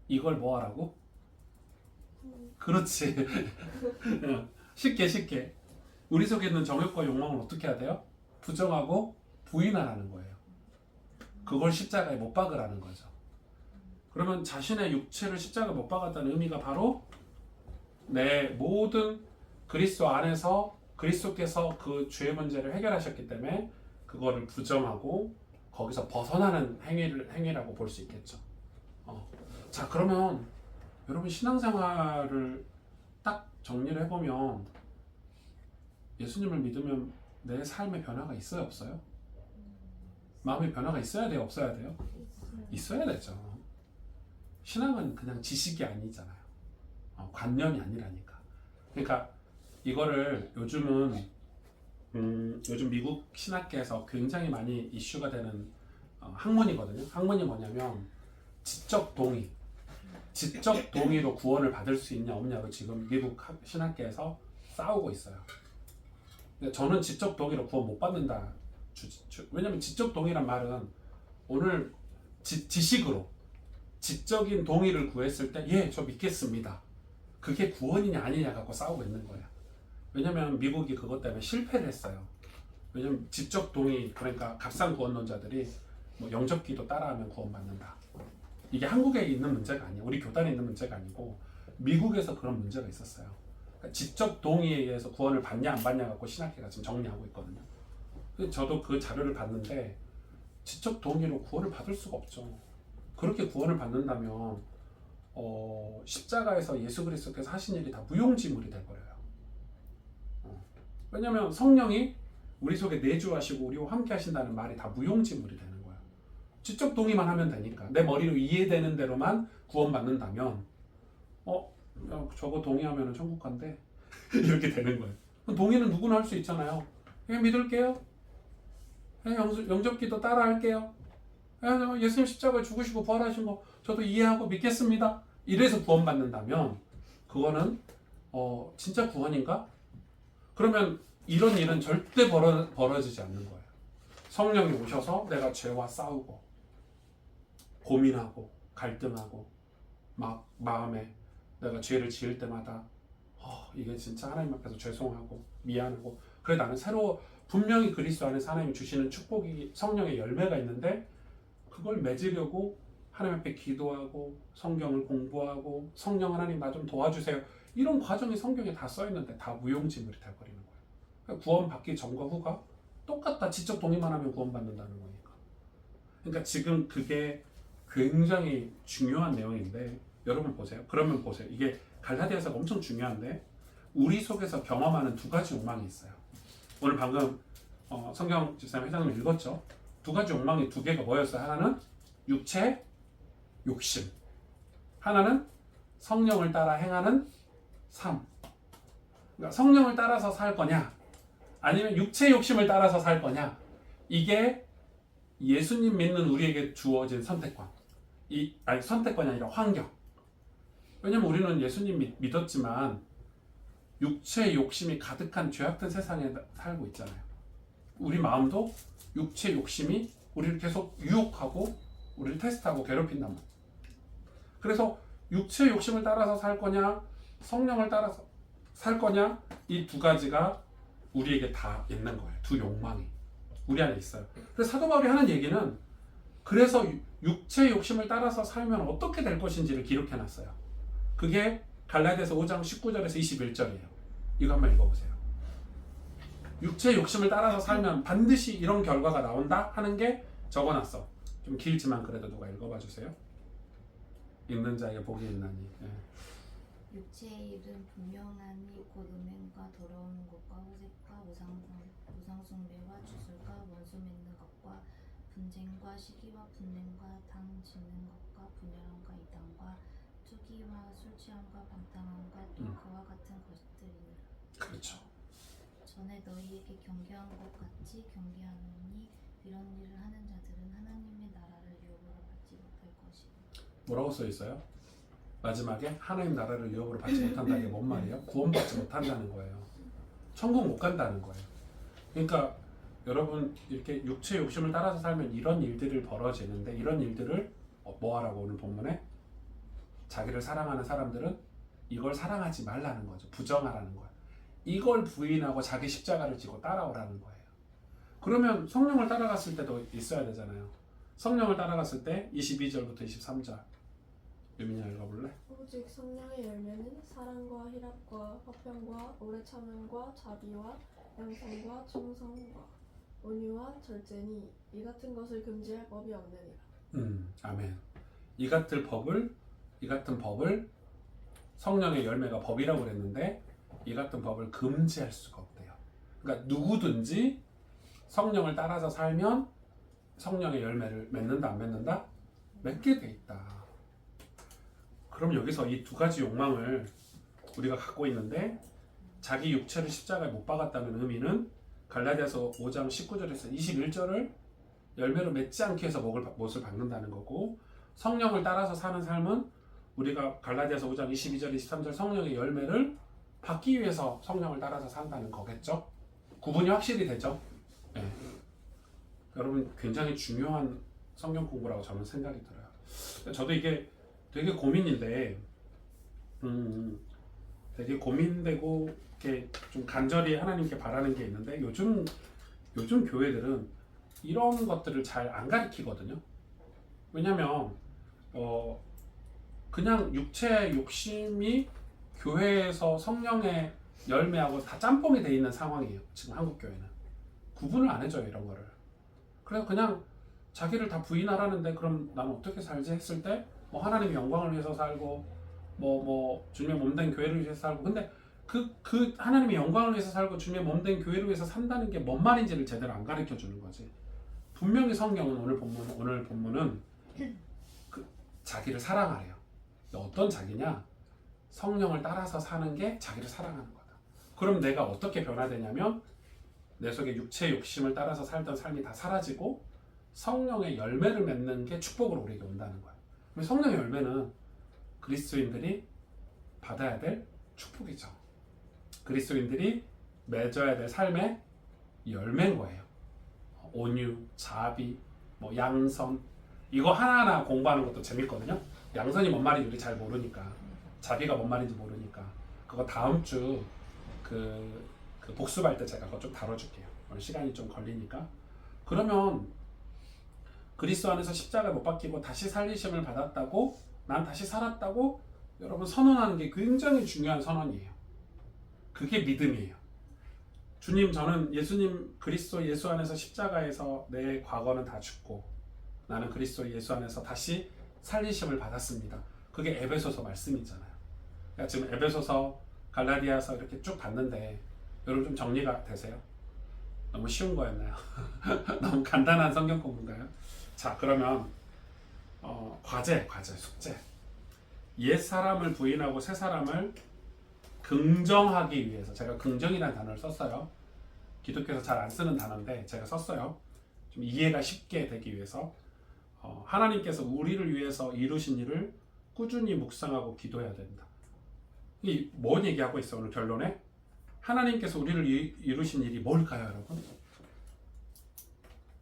이걸 뭐 하라고? 그렇지. 쉽게 우리 속에 있는 정욕과 욕망을 어떻게 해야 돼요? 부정하고 부인하라는 거예요. 그걸 십자가에 못 박으라는 거죠. 그러면 자신의 육체를 십자가에 못 박았다는 의미가 바로 내 모든 그리스도 안에서 그리스도께서 그 죄의 문제를 해결하셨기 때문에 그거를 부정하고 거기서 벗어나는 행위라고 볼 수 있겠죠. 자, 그러면 여러분 신앙생활을 딱 정리를 해보면 예수님을 믿으면 내 삶에 변화가 있어요, 없어요? 마음의 변화가 있어야 돼요, 없어야 돼요? 있어야 되죠. 신앙은 그냥 지식이 아니잖아요. 관념이 아니라니까. 그러니까 이거를 요즘은 요즘 미국 신학계에서 굉장히 많이 이슈가 되는 학문이거든요. 학문이 뭐냐면 지적 동의로 구원을 받을 수 있냐 없냐고 지금 미국 신학계에서 싸우고 있어요. 근데 저는 지적 동의로 구원 못 받는다. 왜냐면 지적 동의란 말은 오늘 지식으로 지적인 동의를 구했을 때 예, 저 믿겠습니다. 그게 구원이냐 아니냐 갖고 싸우고 있는 거예요. 왜냐면 미국이 그것 때문에 실패를 했어요. 왜냐면 지적 동의, 그러니까 값싼 구원론자들이 뭐 영접기도 따라하면 구원받는다. 이게 한국에 있는 문제가 아니에요. 우리 교단에 있는 문제가 아니고 미국에서 그런 문제가 있었어요. 그러니까 지적 동의에 의해서 구원을 받냐 안 받냐 갖고 신학회가 지금 정리하고 있거든요. 저도 그 자료를 봤는데 지적 동의로 구원을 받을 수가 없죠. 그렇게 구원을 받는다면 십자가에서 예수 그리스도께서 하신 일이 다 무용지물이 돼버려요. 왜냐하면 성령이 우리 속에 내주하시고 우리와 함께 하신다는 말이 다 무용지물이 되는 거예요. 지적 동의만 하면 되니까 내 머리로 이해되는 대로만 구원받는다면 야, 저거 동의하면 천국 간대 이렇게 되는 거예요. 동의는 누구나 할 수 있잖아요. 그냥 믿을게요. 영접기도 따라 할게요. 예수님 십자가에 죽으시고 부활하신 거 저도 이해하고 믿겠습니다. 이래서 구원받는다면 그거는 진짜 구원인가? 그러면 이런 일은 절대 벌어지지 않는 거예요. 성령이 오셔서 내가 죄와 싸우고 고민하고 갈등하고 막 마음에 내가 죄를 지을 때마다 이게 진짜 하나님 앞에서 죄송하고 미안하고 그래 나는 새로 분명히 그리스도 안에서 하나님이 주시는 축복이 성령의 열매가 있는데 그걸 맺으려고 하나님 앞에 기도하고 성경을 공부하고 성령 하나님 나 좀 도와주세요. 이런 과정이 성경에 다 써있는데 다 무용지물이 돼버리는 거예요. 그러니까 구원 받기 전과 후가 똑같다. 지적 동의만 하면 구원 받는다는 거니까. 그러니까 지금 그게 굉장히 중요한 내용인데 여러분 보세요. 그러면 보세요. 이게 갈라디아서가 엄청 중요한데 우리 속에서 경험하는 두 가지 욕망이 있어요. 오늘 방금 성경 집사님 회장님 읽었죠? 두 가지 욕망이 두 개가 뭐였어요? 하나는 육체 욕심, 하나는 성령을 따라 행하는 삶. 그러니까 성령을 따라서 살 거냐 아니면 육체 욕심을 따라서 살 거냐, 이게 예수님 믿는 우리에게 주어진 선택권. 아니 선택권이 아니라 환경. 왜냐면 우리는 예수님 믿었지만 육체 욕심이 가득한 죄악된 세상에 살고 있잖아요. 우리 마음도 육체 욕심이 우리를 계속 유혹하고 우리를 테스트하고 괴롭힌단 말이에요. 그래서 육체 욕심을 따라서 살 거냐 성령을 따라서 살 거냐, 이 두 가지가 우리에게 다 있는 거예요. 두 욕망이 우리 안에 있어요. 그래서 사도 바울이 하는 얘기는 그래서 육체 욕심을 따라서 살면 어떻게 될 것인지를 기록해 놨어요. 그게 갈라디아서 5장 19절에서 21절이에요. 이거 한번 읽어보세요. 육체 욕심을 따라서 살면 반드시 이런 결과가 나온다 하는 게 적어놨어. 좀 길지만 그래도 누가 읽어봐 주세요. 읽는 자에게 복이 있나니. 육체의 일은 분명하니 곧 음행과 더러운 것과 호색과 우상숭배와 주술과 원수 맺는 것과 분쟁과 시기와 분냄과 당 짓는 것과 분열함과 이단과 투기와 술취함과 방탕함과 또 그와 같은 것들이니라. 그렇죠. 전에 너희에게 경계한 것 같이 경계하노니 이런 일을 하는 자들은 하나님의 나라를 유업으로 받지 못할 것이다. 뭐라고 써 있어요? 마지막에 하나님 나라를 유업으로 받지 못한다는 게 뭔 말이에요? 구원받지 못한다는 거예요. 천국 못 간다는 거예요. 그러니까 여러분 이렇게 육체 욕심을 따라서 살면 이런 일들이 벌어지는데, 이런 일들을 뭐 하라고 오늘 본문에? 자기를 사랑하는 사람들은 이걸 사랑하지 말라는 거죠. 부정하라는 거예요. 이걸 부인하고 자기 십자가를 지고 따라오라는 거예요. 그러면 성령을 따라갔을 때도 있어야 되잖아요. 성령을 따라갔을 때 22절부터 23절 유민이 읽어볼래? 오직 성령의 열매는 사랑과 희락과 화평과 오래 참음과 자비와 양성과 충성과 온유와 절제니 이 같은 것을 금지할 법이 없느니라. 아멘. 이 같은 법을 성령의 열매가 법이라고 그랬는데 이 같은 법을 금지할 수가 없대요. 그러니까 누구든지 성령을 따라서 살면 성령의 열매를 맺는다 안 맺는다? 맺게 돼 있다. 그럼 여기서 이 두 가지 욕망을 우리가 갖고 있는데, 자기 육체를 십자가에 못 박았다는 의미는 갈라디아서 5장 19절에서 21절을 열매로 맺지 않기 위해서 못을 박는다는 거고, 성령을 따라서 사는 삶은 우리가 갈라디아서 5장 22절 23절 성령의 열매를 받기 위해서 성령을 따라서 산다는 거겠죠. 구분이 확실히 되죠. 네. 여러분 굉장히 중요한 성경 공부라고 저는 생각이 들어요. 저도 이게 되게 고민인데, 되게 고민되고 이렇게 좀 간절히 하나님께 바라는 게 있는데, 요즘 교회들은 이런 것들을 잘 안 가르치거든요. 왜냐면 그냥 육체 욕심이 교회에서 성령의 열매하고 다 짬뽕이 돼 있는 상황이에요. 지금 한국 교회는 구분을 안 해줘요, 이런 거를. 그래서 그냥 자기를 다 부인하라는데 그럼 나는 어떻게 살지 했을 때 뭐 하나님의 영광을 위해서 살고 뭐 주님의 몸된 교회를 위해서 살고, 근데 그 하나님의 영광을 위해서 살고 주님의 몸된 교회를 위해서 산다는 게 뭔 말인지를 제대로 안 가르쳐 주는 거지. 분명히 성경은 오늘 본문은 자기를 사랑하래요. 어떤 자기냐? 성령을 따라서 사는 게 자기를 사랑하는 거다. 그럼 내가 어떻게 변화되냐면 내 속에 육체 욕심을 따라서 살던 삶이 다 사라지고 성령의 열매를 맺는 게 축복으로 우리에게 온다는 거예요. 성령의 열매는 그리스도인들이 받아야 될 축복이죠. 그리스도인들이 맺어야 될 삶의 열매인 거예요. 온유, 자비, 뭐 양선, 이거 하나하나 공부하는 것도 재밌거든요. 양선이 뭔 말인지 우리 잘 모르니까, 자비가 뭔 말인지 모르니까 그거 다음 주 그 복습할 때 제가 그거 좀 다뤄줄게요. 오늘 시간이 좀 걸리니까. 그러면 그리스도 안에서 십자가에 못 박히고 다시 살리심을 받았다고, 난 다시 살았다고 여러분 선언하는 게 굉장히 중요한 선언이에요. 그게 믿음이에요. 주님, 저는 예수님 그리스도 예수 안에서 십자가에서 내 과거는 다 죽고 나는 그리스도 예수 안에서 다시 살리심을 받았습니다. 그게 에베소서 말씀이잖아요. 그러니까 지금 에베소서, 갈라디아서 이렇게 쭉 봤는데 여러분 좀 정리가 되세요? 너무 쉬운 거였나요? 너무 간단한 성경 공부인가요? 자, 그러면 과제, 숙제. 옛 사람을 부인하고 새 사람을 긍정하기 위해서, 제가 긍정이라는 단어를 썼어요. 기독교에서 잘 안 쓰는 단어인데 제가 썼어요. 좀 이해가 쉽게 되기 위해서. 하나님께서 우리를 위해서 이루신 일을 꾸준히 묵상하고 기도해야 된다. 이 뭔 얘기하고 있어 오늘 결론에? 하나님께서 우리를 이루신 일이 뭘까요, 여러분?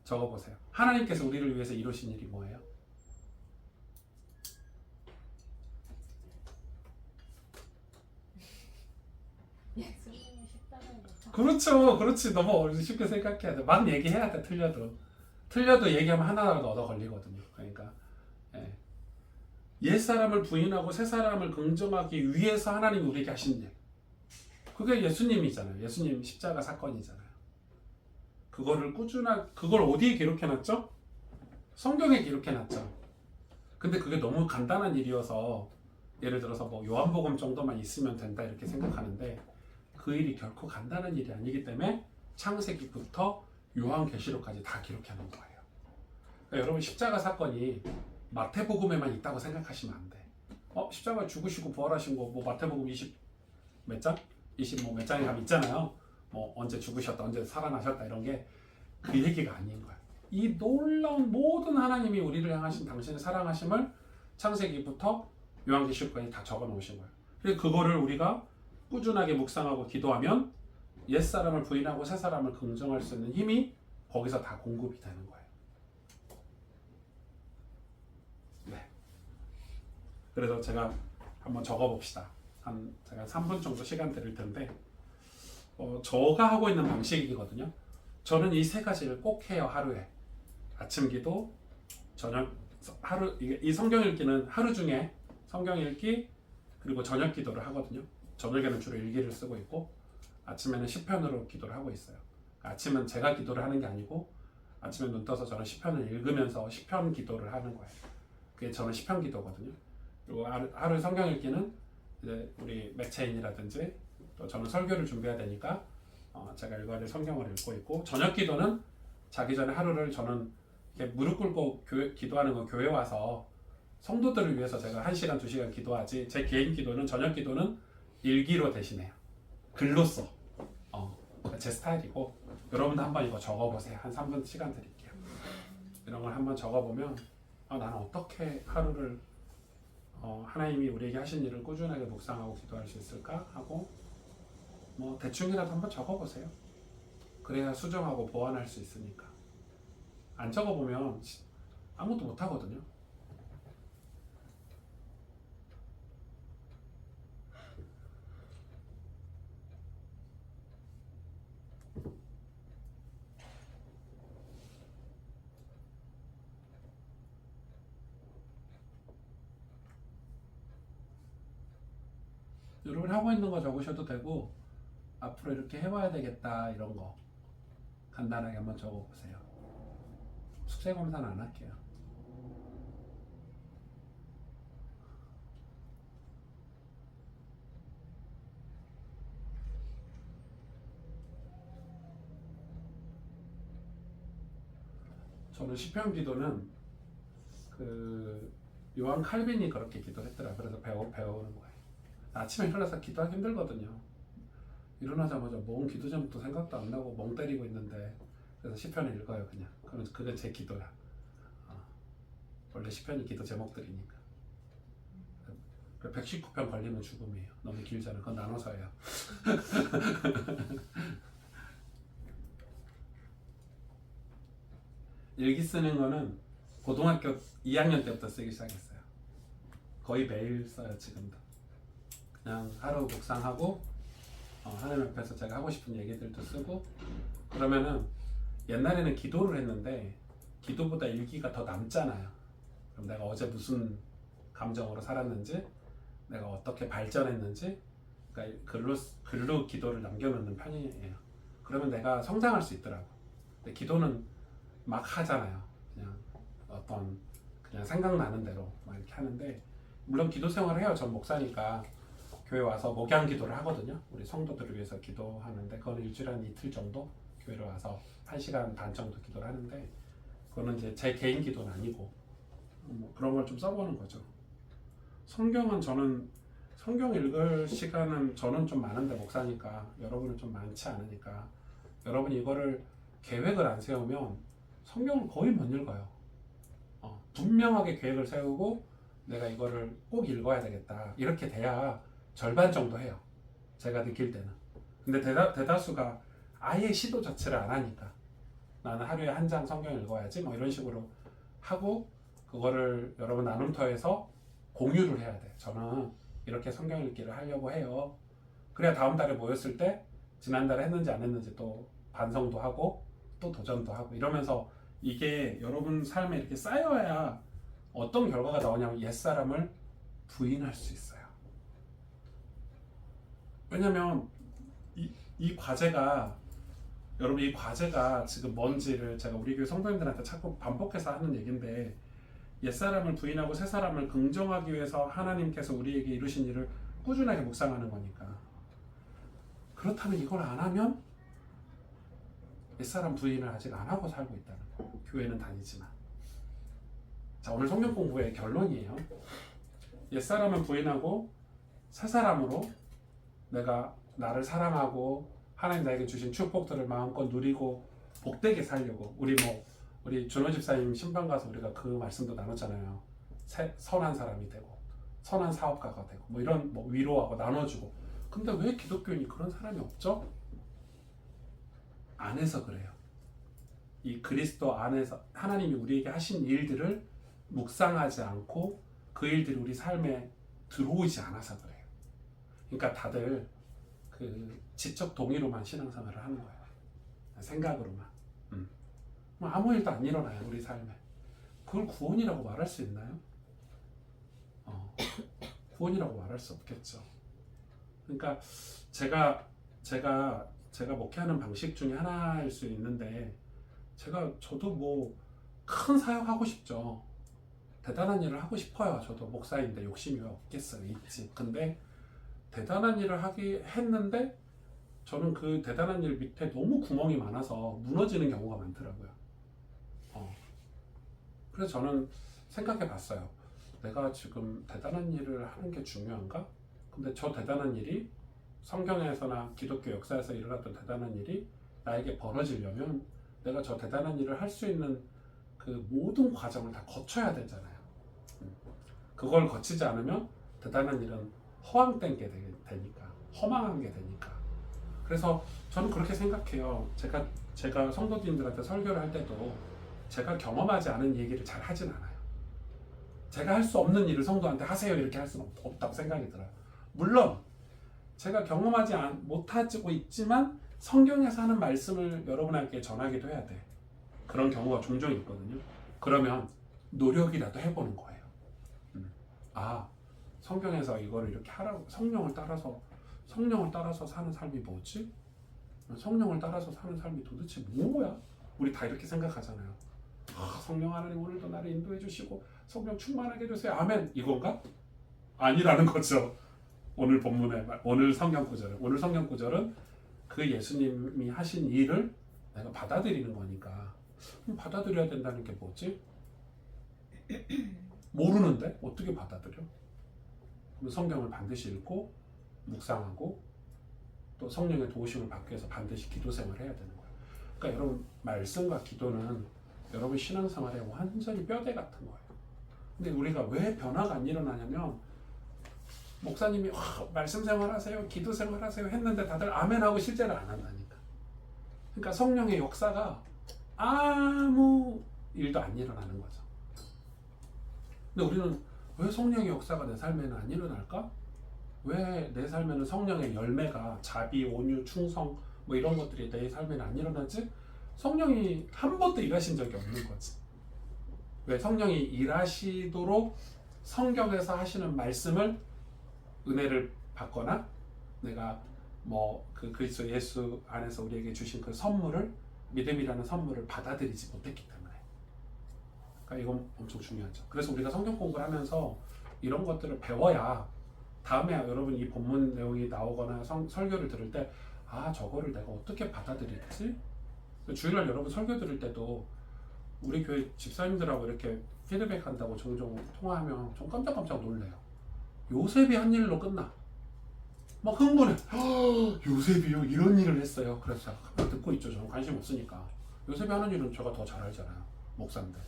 적어보세요. 하나님께서 우리를 위해서 이루신 일이 뭐예요? 예수님이 십자가에 못 박- 그렇죠. 그렇지. 너무 쉽게 생각해야 돼. 막 얘기해야 돼. 틀려도 얘기하면 하나라도 얻어 걸리거든요. 그러니까 옛 사람을 부인하고 새 사람을 긍정하기 위해서 하나님이 우리에게 하신 일. 그게 예수님이잖아요. 예수님 십자가 사건이잖아요. 그걸 어디에 기록해놨죠? 성경에 기록해놨죠. 근데 그게 너무 간단한 일이어서 예를 들어서 뭐 요한복음 정도만 있으면 된다 이렇게 생각하는데 그 일이 결코 간단한 일이 아니기 때문에 창세기부터 요한계시록까지 다 기록해놓은 거예요. 그러니까 여러분 십자가 사건이 마태복음에만 있다고 생각하시면 안 돼. 십자가 죽으시고 부활하신 거 뭐 마태복음 20 몇 장? 20 뭐 몇 장에 가면 있잖아요. 뭐 언제 죽으셨다, 언제 살아나셨다 이런 게 그 얘기가 아닌 거야. 이 놀라운 모든 하나님이 우리를 향하신 당신의 사랑하심을 창세기부터 요한계시록까지 다 적어 놓으신 거예요. 그래서 그거를 우리가 꾸준하게 묵상하고 기도하면 옛사람을 부인하고 새사람을 긍정할 수 있는 힘이 거기서 다 공급이 되는 거예요. 네. 그래서 제가 한번 적어 봅시다. 제가 3분 정도 시간 드릴 텐데 저가 하고 있는 방식이거든요. 저는 이 세 가지를 꼭 해요. 하루에 아침 기도, 저녁 하루 이 성경 읽기는 하루 중에 성경 읽기 그리고 저녁 기도를 하거든요. 저녁에는 주로 일기를 쓰고 있고 아침에는 시편으로 기도를 하고 있어요. 아침은 제가 기도를 하는 게 아니고 아침에 눈 떠서 저는 시편을 읽으면서 시편 기도를 하는 거예요. 그게 저는 시편 기도거든요. 그리고 하루 성경 읽기는 이제 우리 매체인이라든지 또 저는 설교를 준비해야 되니까 제가 읽어야 될 성경을 읽고 있고 저녁 기도는 자기 전에 하루를 저는 이렇게 무릎 꿇고 기도하는 건 교회 와서 성도들을 위해서 제가 1시간, 2시간 기도하지 제 개인 기도는 저녁 기도는 일기로 대신해요. 글로 써. 제 스타일이고 여러분도 한번 이거 적어보세요. 한 3분 시간 드릴게요. 이런 걸 한번 적어보면 나는 어떻게 하루를 하나님이 우리에게 하신 일을 꾸준하게 묵상하고 기도할 수 있을까 하고 뭐 대충이라도 한번 적어보세요. 그래야 수정하고 보완할 수 있으니까. 안 적어보면 아무것도 못하거든요. 여러분 하고 있는 거 적으셔도 되고 앞으로 이렇게 해봐야 되겠다 이런 거 간단하게 한번 적어보세요. 숙제 검사는 안 할게요. 저는 시편 기도는 그 요한 칼빈이 그렇게 기도했더라. 그래서 배우는 거예요. 아침에 일어나서 기도하기 힘들거든요. 일어나자마자 뭔 기도 제목도 생각도 안 나고 멍 때리고 있는데 그래서 시편을 읽어요 그냥. 그럼 그게 제 기도야. 원래 시편이 기도 제목들이니까. 119편 걸리면 죽음이에요. 너무 길잖아요. 그건 나눠서 해요. 일기 쓰는 거는 고등학교 2학년 때부터 쓰기 시작했어요. 거의 매일 써요 지금도. 그냥 하루 묵상하고 하나님 앞에서 제가 하고 싶은 얘기들도 쓰고 그러면은 옛날에는 기도를 했는데 기도보다 일기가 더 남잖아요. 그럼 내가 어제 무슨 감정으로 살았는지 내가 어떻게 발전했는지 그러니까 글로 기도를 남겨놓는 편이에요. 그러면 내가 성장할 수 있더라고. 근데 기도는 막 하잖아요. 그냥 어떤 그냥 생각나는 대로 막 이렇게 하는데, 물론 기도 생활을 해요. 전 목사니까 교회 와서 목양 기도를 하거든요. 우리 성도들을 위해서 기도하는데, 그건 일주일에 한 이틀 정도 교회를 와서 1시간 반 정도 기도를 하는데, 그거는 이제 제 개인 기도는 아니고 뭐 그런 걸 좀 써보는 거죠. 성경은 저는 성경 읽을 시간은 저는 좀 많은데, 목사니까 여러분은 좀 많지 않으니까, 여러분이 이거를 계획을 안 세우면 성경을 거의 못 읽어요. 분명하게 계획을 세우고 내가 이거를 꼭 읽어야 되겠다 이렇게 돼야 절반 정도 해요, 제가 느낄 때는. 근데 대다수가 아예 시도 자체를 안 하니까, 나는 하루에 한 장 성경 읽어야지 뭐 이런 식으로 하고, 그거를 여러분 나눔터에서 공유를 해야 돼. 저는 이렇게 성경 읽기를 하려고 해요. 그래야 다음 달에 모였을 때 지난달에 했는지 안 했는지 또 반성도 하고 또 도전도 하고 이러면서, 이게 여러분 삶에 이렇게 쌓여야 어떤 결과가 나오냐면 옛사람을 부인할 수 있어요. 왜냐면 이 과제가, 여러분 이 과제가 지금 뭔지를 제가 우리 교회 성도님들한테 자꾸 반복해서 하는 얘기인데, 옛사람을 부인하고 새사람을 긍정하기 위해서 하나님께서 우리에게 이루신 일을 꾸준하게 묵상하는 거니까. 그렇다면 이걸 안 하면 옛사람 부인을 아직 안 하고 살고 있다는 거예요. 교회는 다니지만. 자, 오늘 성경 공부의 결론이에요. 옛사람은 부인하고 새사람으로 내가 나를 사랑하고 하나님 나에게 주신 축복들을 마음껏 누리고 복되게 살려고, 우리 준호 집사님 신방 가서 우리가 그 말씀도 나눴잖아요. 선한 사람이 되고 선한 사업가가 되고 뭐 이런 위로하고 나눠주고. 근데 왜 기독교인이 그런 사람이 없죠? 안에서 그래요. 이 그리스도 안에서 하나님이 우리에게 하신 일들을 묵상하지 않고 그 일들이 우리 삶에 들어오지 않아서 그래요. 그러니까 다들 그 지적 동의로만 신앙생활을 하는 거예요. 생각으로만. 뭐 아무 일도 안 일어나요, 우리 삶에. 그걸 구원이라고 말할 수 있나요? 구원이라고 말할 수 없겠죠. 그러니까 제가 목회하는 방식 중에 하나일 수 있는데, 저도 뭐 큰 사역하고 싶죠. 대단한 일을 하고 싶어요. 저도 목사인데 욕심이 왜 없겠어요? 있지. 근데 대단한 일을 했는데 저는 그 대단한 일 밑에 너무 구멍이 많아서 무너지는 경우가 많더라고요. 그래서 저는 생각해 봤어요. 내가 지금 대단한 일을 하는 게 중요한가? 근데 저 대단한 일이 성경에서나 기독교 역사에서 일어났던 대단한 일이 나에게 벌어지려면 내가 저 대단한 일을 할 수 있는 그 모든 과정을 다 거쳐야 되잖아요. 그걸 거치지 않으면 대단한 일은 허황된 게 되니까, 허망한 게 되니까. 그래서 저는 그렇게 생각해요. 제가 성도님들한테 설교를 할 때도 제가 경험하지 않은 얘기를 잘 하진 않아요. 제가 할 수 없는 일을 성도한테 하세요 이렇게 할 수는 없다고 생각이 들어요. 물론 제가 경험하지 못하고 있지만 성경에서 하는 말씀을 여러분에게 전하기도 해야 돼. 그런 경우가 종종 있거든요. 그러면 노력이라도 해보는 거예요. 성경에서 이거를 이렇게 하라고, 성령을 따라서 사는 삶이 뭐지? 성령을 따라서 사는 삶이 도대체 뭐야? 우리 다 이렇게 생각하잖아요. 성령 하나님 오늘도 나를 인도해 주시고 성령 충만하게 해주세요. 아멘. 이건가? 아니라는 거죠. 오늘 성경 구절은 그 예수님이 하신 일을 내가 받아들이는 거니까. 받아들여야 된다는 게 뭐지? 모르는데 어떻게 받아들여? 그럼 성경을 반드시 읽고 묵상하고 또 성령의 도우심을 받기 위해서 반드시 기도 생활을 해야 되는 거예요. 그러니까 여러분, 말씀과 기도는 여러분 신앙생활에 완전히 뼈대 같은 거예요. 근데 우리가 왜 변화가 안 일어나냐면, 목사님이 말씀 생활하세요, 기도 생활하세요 했는데 다들 아멘하고 실제로 안 한다니까. 그러니까 성령의 역사가 아무 일도 안 일어나는 거죠. 근데 우리는 왜 성령의 역사가 내 삶에는 안 일어날까? 왜 내 삶에는 성령의 열매가 자비, 온유, 충성 뭐 이런 것들이 내 삶에는 안 일어나지? 성령이 한 번도 일하신 적이 없는 거지. 왜? 성령이 일하시도록 성경에서 하시는 말씀을, 은혜를 받거나 내가 그 그리스도 예수 안에서 우리에게 주신 그 선물을, 믿음이라는 선물을 받아들이지 못했기 때문에. 그러니까 이건 엄청 중요하죠. 그래서 우리가 성경 공부를 하면서 이런 것들을 배워야 다음에 여러분 이 본문 내용이 나오거나 설교를 들을 때 아 저거를 내가 어떻게 받아들일지. 주일날 여러분 설교 들을 때도 우리 교회 집사님들하고 이렇게 피드백한다고 종종 통화하면 좀 깜짝깜짝 놀래요. 요셉이 한 일로 끝나. 막 흥분해. 요셉이요? 이런 일을 했어요. 그래서 제가 듣고 있죠. 저는 관심 없으니까. 요셉이 하는 일은 제가 더 잘 알잖아요. 목사인데.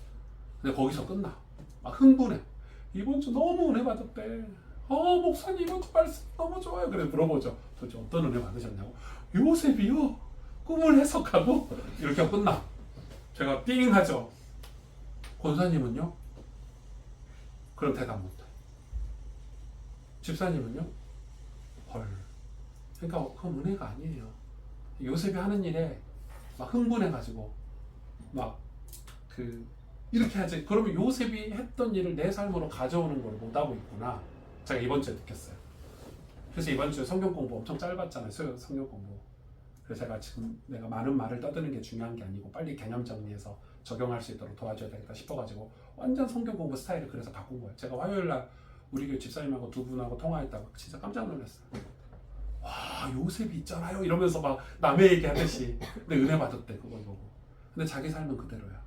근데 거기서 끝나. 막 흥분해. 이번 주 너무 은혜 받았대. 목사님 이번 주 말씀 너무 좋아요. 그래 물어보죠. 도대체 어떤 은혜 받으셨냐고. 요셉이요? 꿈을 해석하고 이렇게 하고 끝나. 제가 띵 하죠. 권사님은요? 그럼 대답 못해. 집사님은요? 헐. 그러니까 그건 은혜가 아니에요. 요셉이 하는 일에 막 흥분해가지고 막 이렇게 하지. 그러면 요셉이 했던 일을 내 삶으로 가져오는 걸 못하고 있구나. 제가 이번 주에 느꼈어요. 그래서 이번 주에 성경 공부 엄청 짧았잖아요. 성경 공부. 그래서 제가 지금 내가 많은 말을 떠드는 게 중요한 게 아니고 빨리 개념 정리해서 적용할 수 있도록 도와줘야 되겠다 싶어가지고 완전 성경 공부 스타일을 그래서 바꾼 거예요. 제가 화요일날 우리 교회 집사님하고 두 분하고 통화했다가 진짜 깜짝 놀랐어요. 와 요셉이 있잖아요 이러면서 막 남의 얘기 하듯이. 근데 은혜 받았대 그걸 보고. 근데 자기 삶은 그대로야.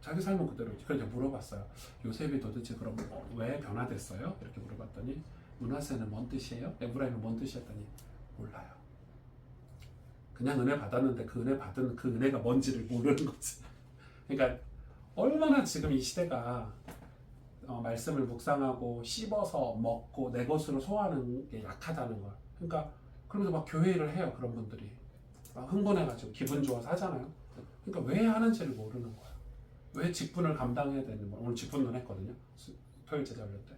자기 삶은 그대로지. 그래서 물어봤어요. 요셉이 도대체 그럼 왜 변화됐어요? 이렇게 물어봤더니 문하세는 뭔 뜻이에요? 에브라임은 뭔 뜻이었더니 몰라요. 그냥 은혜 받았는데 그 은혜 받은 그 은혜가 뭔지를 모르는 거지. 그러니까 얼마나 지금 이 시대가 말씀을 묵상하고 씹어서 먹고 내 것으로 소화하는 게 약하다는 걸. 그러니까 그러면서 막 교회 일을 해요. 그런 분들이 막 흥분해가지고 기분 좋아서 하잖아요. 그러니까 왜 하는지를 모르는 거야. 왜 직분을 감당해야 되는 거야. 오늘 직분론 했거든요. 토요일 제자 훈련 때.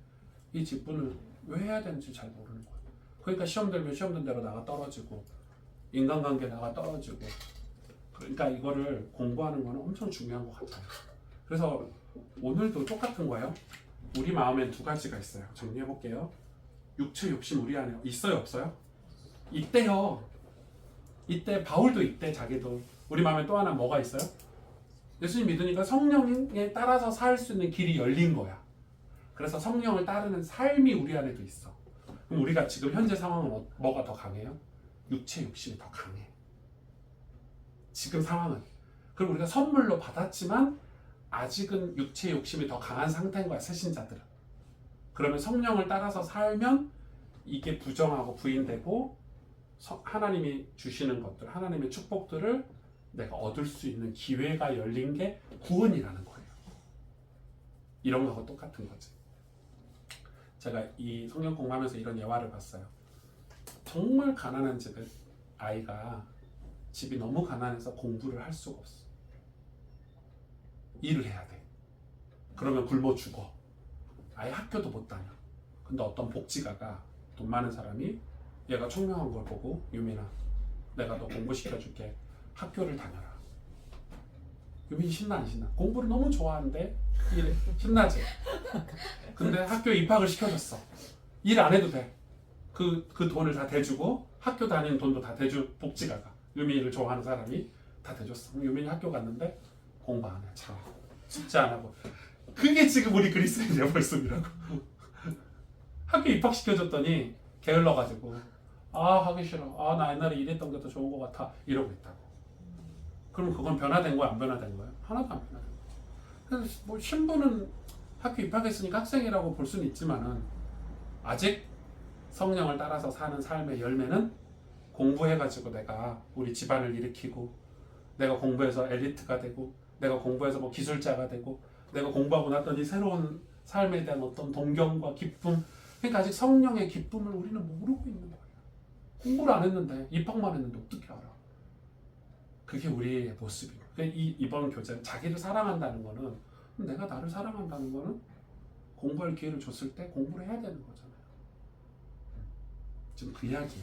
이 직분을 왜 해야 되는지 잘 모르는 거야. 그러니까 시험 들면 시험 든 대로 나가 떨어지고 인간관계 나가 떨어지고. 그러니까 이거를 공부하는 거는 엄청 중요한 것 같아요. 그래서 오늘도 똑같은 거예요. 우리 마음엔 두 가지가 있어요. 정리해 볼게요. 육체 욕심 우리 안에 있어요, 없어요? 있대요. 이때 바울도 있대. 자기도. 우리 마음에 또 하나 뭐가 있어요? 예수님 믿으니까 성령에 따라서 살 수 있는 길이 열린 거야. 그래서 성령을 따르는 삶이 우리 안에도 있어. 그럼 우리가 지금 현재 상황은 뭐가 더 강해요? 육체 욕심이 더 강해. 지금 상황은. 그럼 우리가 선물로 받았지만 아직은 육체 욕심이 더 강한 상태인 거야. 새신자들은. 그러면 성령을 따라서 살면 이게 부정하고 부인되고 하나님이 주시는 것들, 하나님의 축복들을 내가 얻을 수 있는 기회가 열린 게 구원이라는 거예요. 이런 거하고 똑같은 거지. 제가 이 성경 공부하면서 이런 예화를 봤어요. 정말 가난한 집에 아이가 집이 너무 가난해서 공부를 할 수가 없어. 일을 해야 돼. 그러면 굶어 죽어. 아예 학교도 못 다녀. 근데 어떤 복지가가 돈 많은 사람이 얘가 총명한 걸 보고 유민아 내가 너 공부시켜줄게. 학교를 다녀라. 유민이 신나 안 신나? 공부를 너무 좋아하는데 일에 신나지? 근데 학교에 입학을 시켜줬어. 일 안 해도 돼. 그 돈을 다 대주고 학교 다니는 돈도 다 대주 복지가가 유민이를 좋아하는 사람이 다 대줬어. 유민이 학교 갔는데 공부 안 해. 참 숙제 안 하고. 그게 지금 우리 그리스도인의 모습이라고. 학교 입학시켜줬더니 게을러가지고 하기 싫어. 나 옛날에 이랬던 게 더 좋은 것 같아. 이러고 있다고. 그럼 그건 변화된 거야? 안 변화된 거야? 하나도 안 변화된 거지. 그래서 뭐 신부는 학교 입학했으니까 학생이라고 볼 수는 있지만은 아직 성령을 따라서 사는 삶의 열매는 공부해가지고 내가 우리 집안을 일으키고 내가 공부해서 엘리트가 되고 내가 공부해서 뭐 기술자가 되고 내가 공부하고 났더니 새로운 삶에 대한 어떤 동경과 기쁨. 그러니까 아직 성령의 기쁨을 우리는 모르고 있는 거예요. 공부를 안 했는데 입학만 했는데 어떻게 알아? 그게 우리의 모습이에요. 이번 교재 자기를 사랑한다는 거는 내가 나를 사랑한다는 거는 공부할 기회를 줬을 때 공부를 해야 되는 거잖아요. 지금 그 이야기.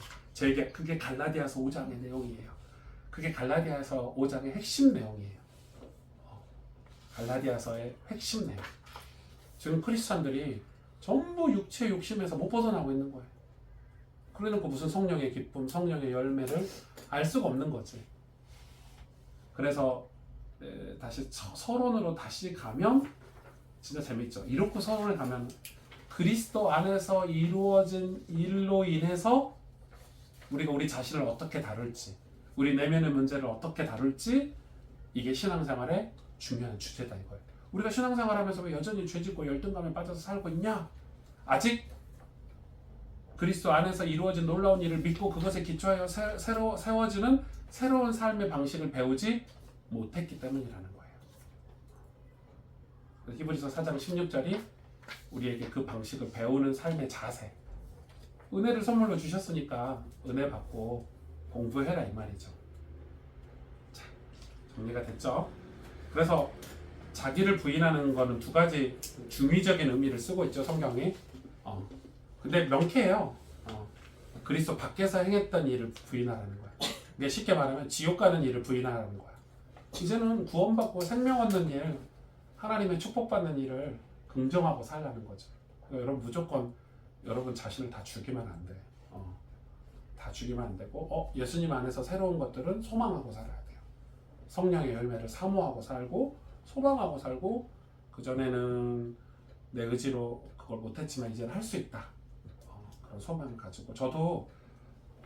그게 갈라디아서 5장의 내용이에요. 그게 갈라디아서 5장의 핵심 내용이에요. 갈라디아서의 핵심 내용. 지금 크리스찬들이 전부 육체 욕심에서 못 벗어나고 있는 거예요. 그러니까 무슨 성령의 기쁨, 성령의 열매를 알 수가 없는 거지. 그래서 다시 서론으로 다시 가면 진짜 재밌죠. 이렇게 서론을 가면 그리스도 안에서 이루어진 일로 인해서 우리가 우리 자신을 어떻게 다룰지, 우리 내면의 문제를 어떻게 다룰지, 이게 신앙생활의 중요한 주제다 이거예요. 우리가 신앙생활하면서 왜 여전히 죄짓고 열등감에 빠져서 살고 있냐? 아직 그리스도 안에서 이루어진 놀라운 일을 믿고 그것에 기초하여 세워지는 새로운 삶의 방식을 배우지 못했기 때문이라는 거예요. 히브리서 4장 16절이 우리에게 그 방식을 배우는 삶의 자세, 은혜를 선물로 주셨으니까 은혜 받고 공부해라 이 말이죠. 자, 정리가 됐죠? 그래서 자기를 부인하는 거는 두 가지 중의적인 의미를 쓰고 있죠, 성경이. 근데 명쾌해요. 그리스도 밖에서 행했던 일을 부인하라는 거야. 이게 쉽게 말하면 지옥 가는 일을 부인하라는 거야. 이제는 구원받고 생명 얻는 일, 하나님의 축복받는 일을 긍정하고 살라는 거죠. 여러분 무조건 여러분 자신을 다 죽이면 안 돼. 다 죽이면 안 되고 예수님 안에서 새로운 것들은 소망하고 살아야 돼요. 성령의 열매를 사모하고 살고 소망하고 살고, 그전에는 내 의지로 그걸 못했지만 이제는 할 수 있다. 그런 소망을 가지고, 저도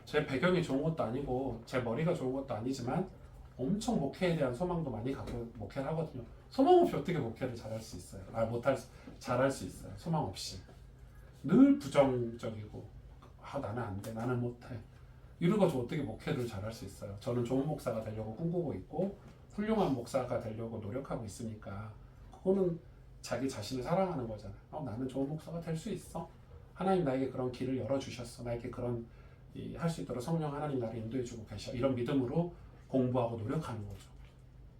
제 배경이 좋은 것도 아니고 제 머리가 좋은 것도 아니지만 엄청 목회에 대한 소망도 많이 갖고 목회를 하거든요. 소망 없이 어떻게 목회를 잘할 수 있어요? 잘할 수 있어요. 소망 없이. 늘 부정적이고 나는 안 돼, 나는 못해, 이러고서 어떻게 목회를 잘할 수 있어요? 저는 좋은 목사가 되려고 꿈꾸고 있고 훌륭한 목사가 되려고 노력하고 있으니까 그거는 자기 자신을 사랑하는 거잖아요. 나는 좋은 목사가 될 수 있어. 하나님 나에게 그런 길을 열어주셨어. 나에게 그런 할 수 있도록 성령 하나님 나를 인도해주고 계셔. 이런 믿음으로 공부하고 노력하는 거죠.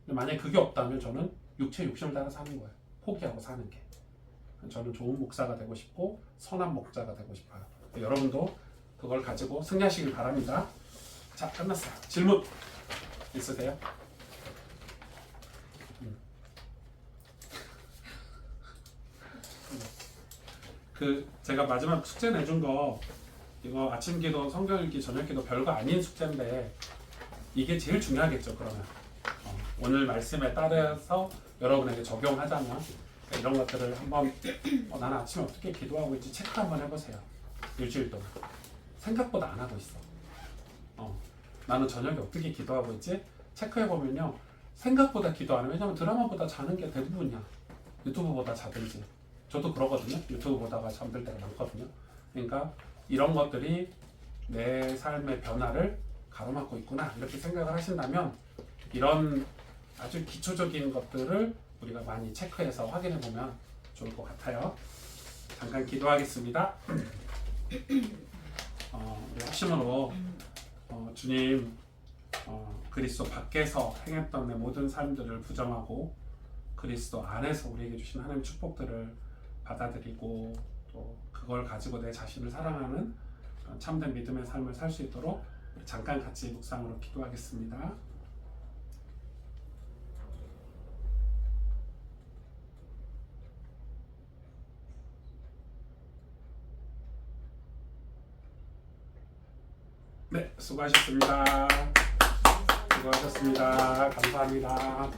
근데 만약에 그게 없다면 저는 육체 욕심을 따라 사는 거예요. 포기하고 사는 게. 저는 좋은 목사가 되고 싶고 선한 목자가 되고 싶어요. 여러분도 그걸 가지고 승리하시길 바랍니다. 자, 끝났어요. 질문 있으세요? 제가 마지막 숙제 내준 거, 이거 아침 기도, 성경 읽기, 저녁 기도 별거 아닌 숙제인데 이게 제일 중요하겠죠. 그러면 오늘 말씀에 따라서 여러분에게 적용하자면 이런 것들을 한번 나는 아침에 어떻게 기도하고 있지 체크 한번 해보세요. 일주일 동안 생각보다 안 하고 있어. 나는 저녁에 어떻게 기도하고 있지 체크해보면요, 생각보다 기도 안 해. 왜냐면 드라마보다 자는 게 대부분이야. 유튜브보다 자든지. 저도 그러거든요. 유튜브 보다가 잠들 때가 많거든요. 그러니까 이런 것들이 내 삶의 변화를 가로막고 있구나, 이렇게 생각을 하신다면 이런 아주 기초적인 것들을 우리가 많이 체크해서 확인해 보면 좋을 것 같아요. 잠깐 기도하겠습니다. 우리 합심으로 주님, 그리스도 밖에서 행했던 내 모든 삶들을 부정하고 그리스도 안에서 우리에게 주신 하나님의 축복들을 받아들이고 또 그걸 가지고 내 자신을 사랑하는 참된 믿음의 삶을 살 수 있도록 잠깐 같이 묵상으로 기도하겠습니다. 네, 수고하셨습니다. 감사합니다.